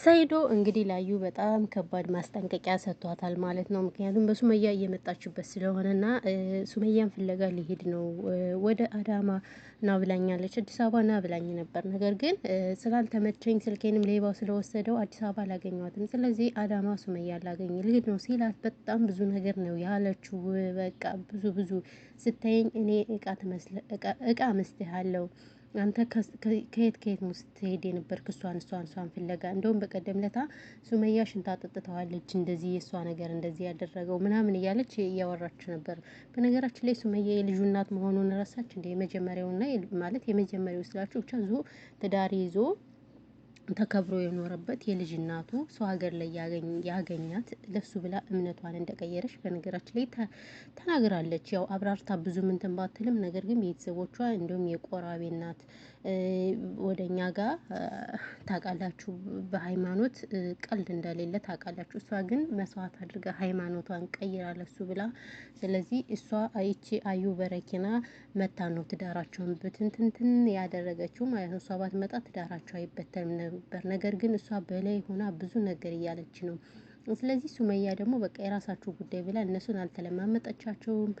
ሰይዶ እንግዲህ ላዩ በጣም ከባድ ማስጠንቀቂያ ሰጥቷታል ማለት ነው። ምክንያቱም በሱመያ እየመጣችበት ስለሆነና ሱመያን ፍለጋ ሊሄድ ነው ወደ አዳማ ና ብላኛለች። አዲስ አበባ ና ብላኝ ነበር። ነገር ግን ስላልተመቸኝ ስልኬንም ሌባው ስለወሰደው አዲስ አበባ አላገኘኋትም። ስለዚህ አዳማ ሱመያ ላገኝ ልሄድ ነው ሲላት በጣም ብዙ ነገር ነው ያለችው። በቃ ብዙ ስታየኝ እኔ እቃ መስልሃለሁ አንተ ከየት ነው ስትሄድ የነበርክ? እሷን ፍለጋ እንደውም በቀደም ለታ ሱመያ ሽንት አጠጥተዋለች እንደዚህ የእሷ ነገር እንደዚህ ያደረገው ምናምን እያለች እያወራች ነበር። በነገራችን ላይ ሱመያ የልጁ እናት መሆኑን ረሳች እንዴ? የመጀመሪያውና ማለት የመጀመሪያው ስላችሁ ብቻ ትዳር ይዞ ተከብሮ የኖረበት የልጅ እናቱ ሰው ሀገር ላይ ያገኛት ለሱ ብላ እምነቷን እንደቀየረች በነገራችን ላይ ተናግራለች። ያው አብራርታ ብዙ እንትን ባትልም ነገር ግን ቤተሰቦቿ እንደውም የቆራቤ እናት ወደኛ ጋር ታውቃላችሁ በሃይማኖት ቀልድ እንደሌለ ታውቃላችሁ። እሷ ግን መስዋዕት አድርጋ ሃይማኖቷን ቀይራ ለሱ ብላ ስለዚህ እሷ አይቺ አዩ በረኪና መታ ነው ትዳራቸውን ብትንትንትን ያደረገችው ማለት ነው። እሷ ባትመጣ ትዳራቸው አይበተንም ነበር። ነገር ግን እሷ በላይ ሆና ብዙ ነገር እያለች ነው። ስለዚህ ሱመያ ደግሞ በቃ የራሳችሁ ጉዳይ ብላ እነሱን አልተለማመጠቻቸውም።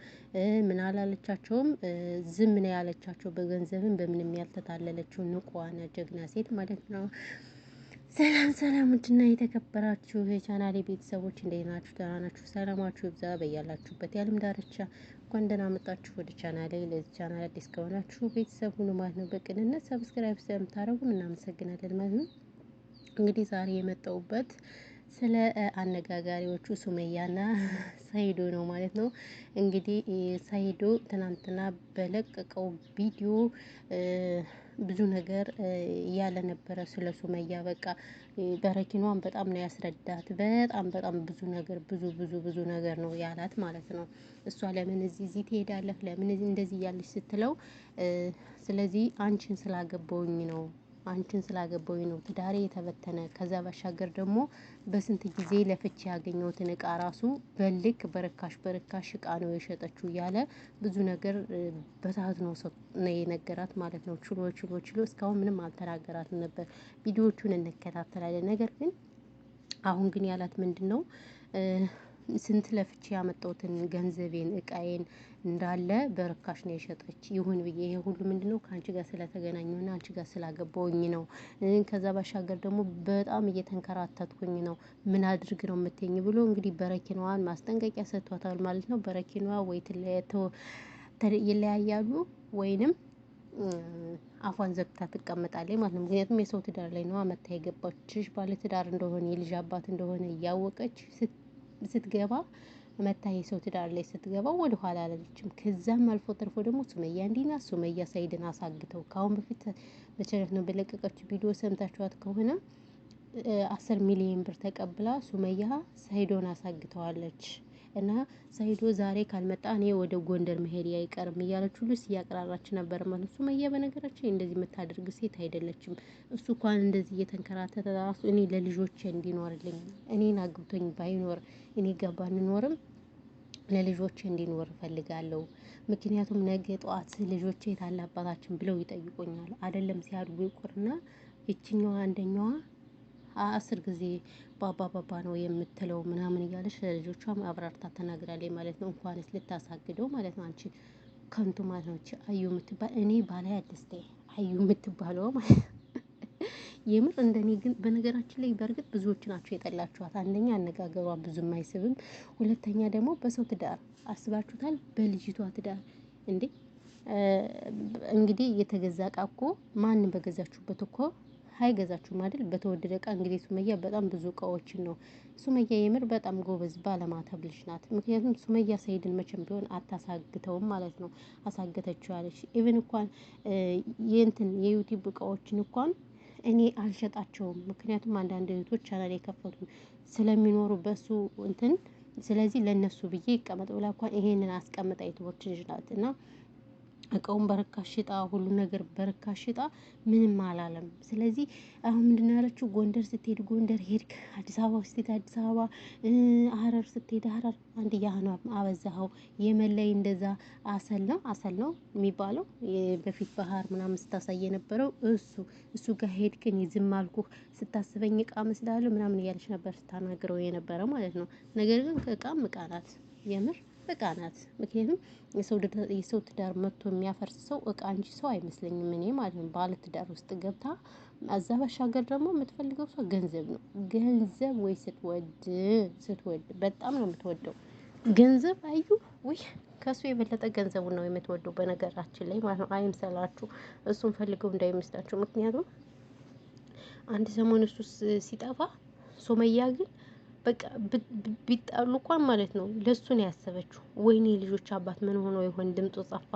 ምን አላለቻቸውም። ዝም ነው ያለቻቸው። በገንዘብም በምንም ያልተታለለችው ንቁዋና ጀግና ሴት ማለት ነው። ሰላም ውድና የተከበራችሁ የቻናሌ ቤተሰቦች እንዴት ናችሁ? ደህና ናችሁ? ሰላማችሁ ይብዛ በያላችሁበት የዓለም ዳርቻ። እንኳን ደህና መጣችሁ ወደ ቻናሌ። ለዚህ ቻናል አዲስ ከሆናችሁ ቤተሰብ ሁኑ ማለት ነው። በቅንነት ሰብስክራይብ ስለምታደርጉን እናመሰግናለን ማለት ነው። እንግዲህ ዛሬ የመጣሁበት ስለ አነጋጋሪዎቹ ሱመያና ሰይዶ ነው ማለት ነው። እንግዲህ ሰይዶ ትናንትና በለቀቀው ቪዲዮ ብዙ ነገር እያለ ነበረ ስለ ሱመያ። በቃ በረኪናዋን በጣም ነው ያስረዳት። በጣም ብዙ ነገር ነው ያላት ማለት ነው። እሷ ለምን እዚህ ትሄዳለህ? ለምን እንደዚህ እያለች ስትለው ስለዚህ አንቺን ስላገባሁኝ ነው ትዳሬ የተበተነ። ከዛ ባሻገር ደግሞ በስንት ጊዜ ለፍቼ ያገኘሁትን እቃ ራሱ በልክ በርካሽ እቃ ነው የሸጠችው እያለ ብዙ ነገር በሰዓት ነው የነገራት ማለት ነው። ችሎ እስካሁን ምንም አልተናገራትም ነበር። ቪዲዮዎቹን እንከታተላለን። ነገር ግን አሁን ግን ያላት ምንድነው? ስንት ለፍቼ ያመጣሁትን ገንዘቤን እቃዬን እንዳለ በርካሽ ነው የሸጠች። ይሁን ብዬ ይሄ ሁሉ ምንድነው ካንቺ ጋር ስለተገናኘሁና አንቺ ጋር ስላገባሁኝ ነው። ከዛ ባሻገር ደግሞ በጣም እየተንከራተትኩኝ ነው። ምን አድርግ ነው የምትይኝ ብሎ እንግዲህ በረኪናዋን ማስጠንቀቂያ ሰጥቷታል ማለት ነው። በረኪናዋ ወይ ይለያያሉ ወይንም አፏን ዘግታ ትቀመጣለች ማለት ነው። ምክንያቱም የሰው ትዳር ላይ ነው መታ የገባችሽ። ባለ ትዳር እንደሆነ የልጅ አባት እንደሆነ እያወቀች ስትገባ መታ የሰው ትዳር ላይ ስትገባ ወደ ኋላ አላለችም። ከዛም አልፎ ተርፎ ደግሞ ሱመያ እንዲና ሱመያ ሰይድን አሳግተው ከአሁን በፊት በቸረት ነው በለቀቀችው ቪዲዮ ሰምታችኋት ከሆነ 10 ሚሊዮን ብር ተቀብላ ሱመያ ሰይዶን አሳግተዋለች። እና ሰይዶ ዛሬ ካልመጣ እኔ ወደ ጎንደር መሄድ አይቀርም እያለች ሁሉ ሲያቅራራች ነበር ማለት ነው። ሱመያ በነገራችን እንደዚህ የምታደርግ ሴት አይደለችም። እሱ እንኳን እንደዚህ እየተንከራተተ ራሱ እኔ ለልጆቼ እንዲኖርልኝ እኔን አግብቶኝ ባይኖር እኔ ጋር ባንኖርም ለልጆቼ እንዲኖር እፈልጋለሁ። ምክንያቱም ነገ ጠዋት ልጆቼ የታለ አባታችን ብለው ይጠይቁኛል። አይደለም ሲያድጉ ይቁርና ይቺኛዋ አንደኛዋ 10 ጊዜ ባባ ነው የምትለው ምናምን እያለች ለልጆቿም አብራርታ ተናግራለች ማለት ነው። እንኳንስ ልታሳግደው ማለት ነው። አንቺ ከንቱ ማለት ነው። አዩ የምትባል እኔ ባላይ አዲስቴ አዩ የምትባለው ማለት ነው። የምር እንደኔ ግን በነገራችን ላይ በርግጥ ብዙዎች ናቸው የጠላችኋት። አንደኛ አነጋገሯ ብዙም አይስብም። ሁለተኛ ደግሞ በሰው ትዳር አስባችሁታል? በልጅቷ ትዳር እንዴ! እንግዲህ የተገዛ እቃ እኮ ማንም በገዛችሁበት እኮ አይገዛችሁም አይደል? በተወደደ እቃ እንግዲህ ሱመያ በጣም ብዙ እቃዎችን ነው። ሱመያ የምር በጣም ጎበዝ ባለማተብ ልጅ ናት። ምክንያቱም ሱመያ ሰይድን መቼም ቢሆን አታሳግተውም ማለት ነው። አሳገተችው ያለች ኢቭን እንኳን የዩቲዩብ እቃዎችን እንኳን እኔ አልሸጣቸውም። ምክንያቱም አንዳንድ እህቶች ቻናል የከፈቱ ስለሚኖሩ በሱ ስለዚህ ለነሱ ብዬ ይቀመጥ ብላ እንኳን ይሄንን አስቀምጣ የተወች ልጅ ናት። እና እቃውን በርካሽ ሽጣ ሁሉ ነገር በርካሽ ሽጣ ምንም አላለም። ስለዚህ አሁን ምንድነው ያለችው? ጎንደር ስትሄድ ጎንደር ሄድክ፣ አዲስ አበባ ስትሄድ አዲስ አበባ፣ ሀረር ስትሄድ ሀረር። አንድ ያህኑ አበዛኸው። የመን ላይ እንደዛ አሰል ነው የሚባለው በፊት ባህር ምናምን ስታሳይ የነበረው እሱ ጋር ሄድክን ዝም አልኩህ፣ ስታስበኝ እቃ መስላለሁ ምናምን እያለች ነበር ስታናግረው የነበረ ማለት ነው። ነገር ግን ከእቃም እቃ ናት የምር እቃ ናት። ምክንያቱም የሰው ትዳር መጥቶ የሚያፈርስ ሰው እቃ እንጂ ሰው አይመስለኝም እኔ ማለት ነው። ባለ ትዳር ውስጥ ገብታ እዛ ባሻገር ደግሞ የምትፈልገው ሰው ገንዘብ ነው። ገንዘብ ወይ ስትወድ በጣም ነው የምትወደው ገንዘብ። አዩ ወይ ከሱ የበለጠ ገንዘቡን ነው የምትወደው በነገራችን ላይ ማለት ነው። አይምሰላችሁ፣ እሱን ፈልገው እንዳይመስላችሁ። ምክንያቱም አንድ ሰሞን እሱ ሲጠፋ ሱመያ ግን በቃ ቢጣሉ እንኳን ማለት ነው ለሱ ነው ያሰበችው። ወይኔ ልጆች አባት ምን ሆኖ ይሆን ድምጡ ጠፋ፣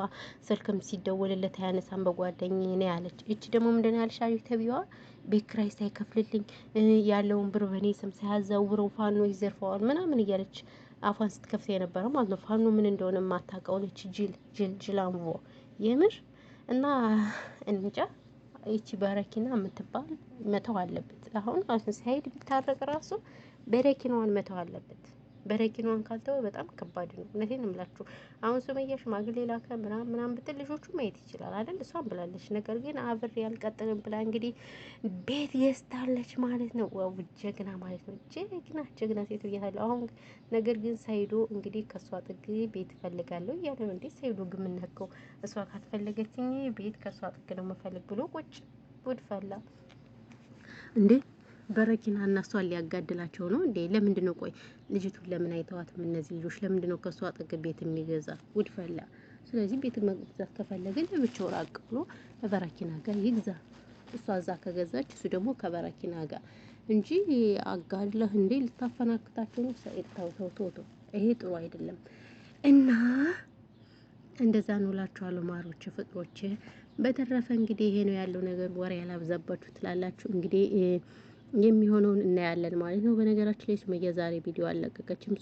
ስልክም ሲደወልለት አያነሳም በጓደኛዬ ነው ያለች። እቺ ደግሞ ምንድን ያለች ተብዬዋ ቤት ኪራይ ሳይከፍልልኝ ያለውን ብር በእኔ ስም ሳያዛውረው ፋኖ ይዘርፈዋል ምናምን እያለች አፏን ስትከፍት የነበረ ማለት ነው። ፋኖ ምን እንደሆነ የማታውቀው ነች። ጅል አንቦ የምር እና እንጃ። ይቺ በረኪና የምትባል መተው አለበት። አሁን ሳይድ ቢታረቅ ራሱ በረኪናዋን መተው አለበት። በረኪናዋን ካልተወ በጣም ከባድ ነው። እውነቴን ነው የምላችሁ። አሁን ሱመያ ሽማግሌ ላከ ምናምን ብትል ልጆቹ ማየት ይችላል አይደል? እሷን ብላለች። ነገር ግን አብሬ አልቀጥልም ብላ እንግዲህ ቤት ገዝታለች ማለት ነው። ዋው ጀግና ማለት ነው። ጀግና ሴት ብያታለሁ። አሁን ነገር ግን ሰይዶ እንግዲህ ከእሷ ጥግ ቤት እፈልጋለሁ እያለ ነው። እንዴ ሰይዶ ግን የምነካው እሷ ካትፈለገችኝ ቤት ከእሷ ጥግ ነው የምፈልግ ብሎ ቁጭ ጉድ ፈላ እንዴ። በረኪና እና እሷን ሊያጋድላቸው ነው እንዴ? ለምንድን ነው? ቆይ ልጅቱን ለምን አይተዋትም? እነዚህ ልጆች ለምንድን ነው ከእሷ አጠገብ ቤት የሚገዛ? ጉድ ፈላ። ስለዚህ ቤት መግዛት ከፈለገ ለብቻው ራቅ ብሎ በረኪና ጋር ይግዛ። እሷ እዛ ከገዛች እሱ ደግሞ ከበረኪና ጋር እንጂ አጋድለህ እንዴ ልታፈናክታቸው ነው? ሰኢድ ተው፣ ይሄ ጥሩ አይደለም። እና እንደዛ ነው እላችኋለሁ ማሮች ፍቅሮች። በተረፈ እንግዲህ ይሄ ነው ያለው ነገር። ወሬ ያላብዛባችሁ ትላላችሁ እንግዲህ የሚሆነውን እናያለን ማለት ነው። በነገራችን ላይ ሱመያ ዛሬ ቪዲዮ አልለቀቀችም።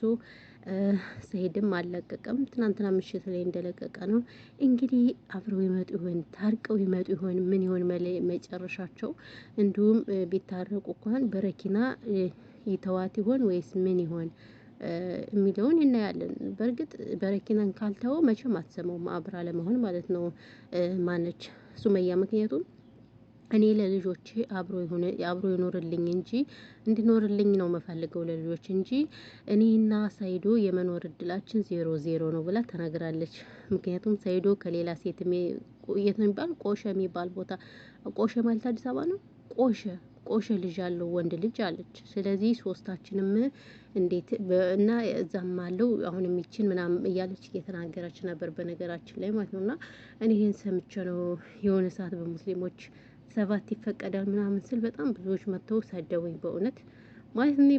ሰኢድም አልለቀቀም። ትናንትና ምሽት ላይ እንደለቀቀ ነው እንግዲህ። አብረው ይመጡ ይሆን? ታርቀው ይመጡ ይሆን? ምን ይሆን መጨረሻቸው? እንዲሁም ቢታረቁ እንኳን በረኪና ይተዋት ይሆን ወይስ ምን ይሆን የሚለውን እናያለን። በእርግጥ በረኪናን ካልተወው መቼም አትሰማውም አብራ ለመሆን ማለት ነው ማነች ሱመያ። ምክንያቱም እኔ ለልጆቼ አብሮ ይኖርልኝ እንጂ እንዲኖርልኝ ነው የምፈልገው ለልጆች እንጂ እኔና ሰኢዶ የመኖር እድላችን 0-0 ነው ብላ ተናግራለች። ምክንያቱም ሰኢዶ ከሌላ ሴት የት ነው የሚባል ቆሸ የሚባል ቦታ፣ ቆሸ ማለት አዲስ አበባ ነው። ቆሸ ልጅ አለው ወንድ ልጅ አለች። ስለዚህ ሶስታችንም እንዴት እና እዛም አለው አሁን የሚችን ምናምን እያለች እየተናገረች ነበር በነገራችን ላይ ማለት ነውና እኔ ይሄን ሰምቼ ነው የሆነ ሰዓት በሙስሊሞች 7 ይፈቀዳል ምናምን ስል በጣም ብዙዎች መጥተው ሰደቡኝ። በእውነት ማለት እኔ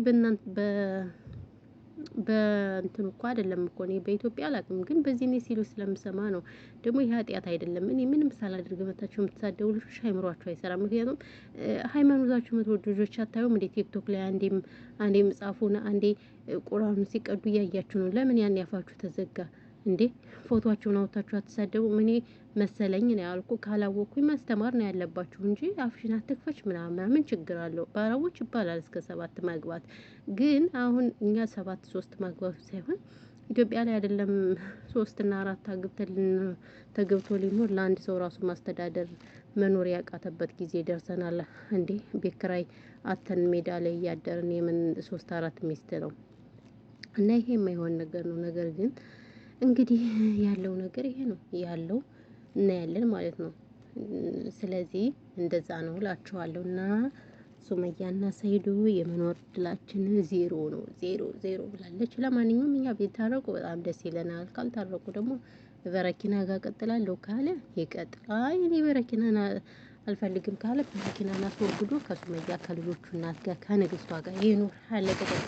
በእንትን እኮ አይደለም እኮ እኔ በኢትዮጵያ አላውቅም፣ ግን በዚህ እኔ ሲሉ ስለምሰማ ነው። ደግሞ ይሄ ኃጢአት አይደለም። እኔ ምንም ሳላደርግ መታችሁ የምትሳደቡ ልጆች አይምሯችሁ አይሰራም። ምክንያቱም ሃይማኖታችሁ የምትወዱ ልጆች አታዩም እንዴ? ቲክቶክ ላይ አንዴ መጽሐፉን አንዴ ቁርአኑን ሲቀዱ እያያችሁ ነው። ለምን ያን ያፋችሁ ተዘጋ እንዴ? ፎቶአቸውን አውጥታችሁ አትሳደቡ? እኔ መሰለኝ ነው ያልኩ። ካላወቅኩኝ ማስተማር ነው ያለባችሁ እንጂ አፍሽን አትክፈች ምናምን ምን ችግር አለው? በአረቦች ይባላል እስከ 7 ማግባት። ግን አሁን እኛ 7-3 ማግባት ሳይሆን ኢትዮጵያ ላይ አይደለም 3 እና 4 አግብተን ተገብቶ ሊኖር ለአንድ ሰው ራሱ ማስተዳደር መኖር ያቃተበት ጊዜ ደርሰናል እንዴ። ቤት ኪራይ አተን ሜዳ ላይ እያደርን የምን 3-4 ሚስት ነው? እና ይሄ የማይሆን ነገር ነው። ነገር ግን እንግዲህ ያለው ነገር ይሄ ነው ያለው እና ያለን ማለት ነው። ስለዚህ እንደዛ ነው እላችኋለሁ። እና ሱመያና ሰኢዶ የመኖር እድላችን 0 ነው፣ 0-0 ብላለች። ለማንኛውም እኛ ቢታረቁ በጣም ደስ ይለናል። ካልታረቁ ደግሞ በረኪና ጋር ቀጥላለሁ ካለ ይቀጥል። አይ እኔ በረኪናን አልፈልግም ካለ በረኪናን አስወግዶ ከሱመያ ከልጆቹ እናት ጋር ከንግስቷ ጋር ይኑር። አለቀቀቀ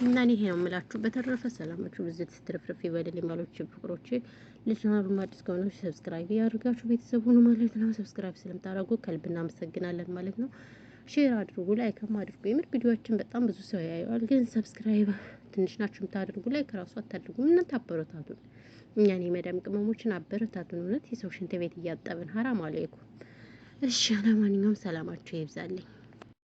እና ይሄ ነው የምላችሁ። በተረፈ ሰላማችሁ ብዝት ስትርፍርፍ ይበልልኝ ባሎች ፍቅሮቼ። ለቻናሉ አዲስ ከሆናችሁ ሰብስክራይብ ያድርጋችሁ ቤተሰብ ሁኑ ማለት ነው። ሰብስክራይብ ስለምታደርጉ ከልብ እናመሰግናለን ማለት ነው። ሼር አድርጉ፣ ላይክም አድርጉ። የምር ቪዲዮዎችን በጣም ብዙ ሰው ያየዋል፣ ግን ሰብስክራይብ ትንሽ ናችሁ የምታደርጉ። ላይክ ራሱ አታድርጉም። እናንተ አበረታቱን፣ እኛን የመዳም ቅመሞችን አበረታቱን። እውነት የሰው ሽንት ቤት እያጠብን ሀራም አለይኩም። እሺ ለማንኛውም ሰላማችሁ ይብዛልኝ።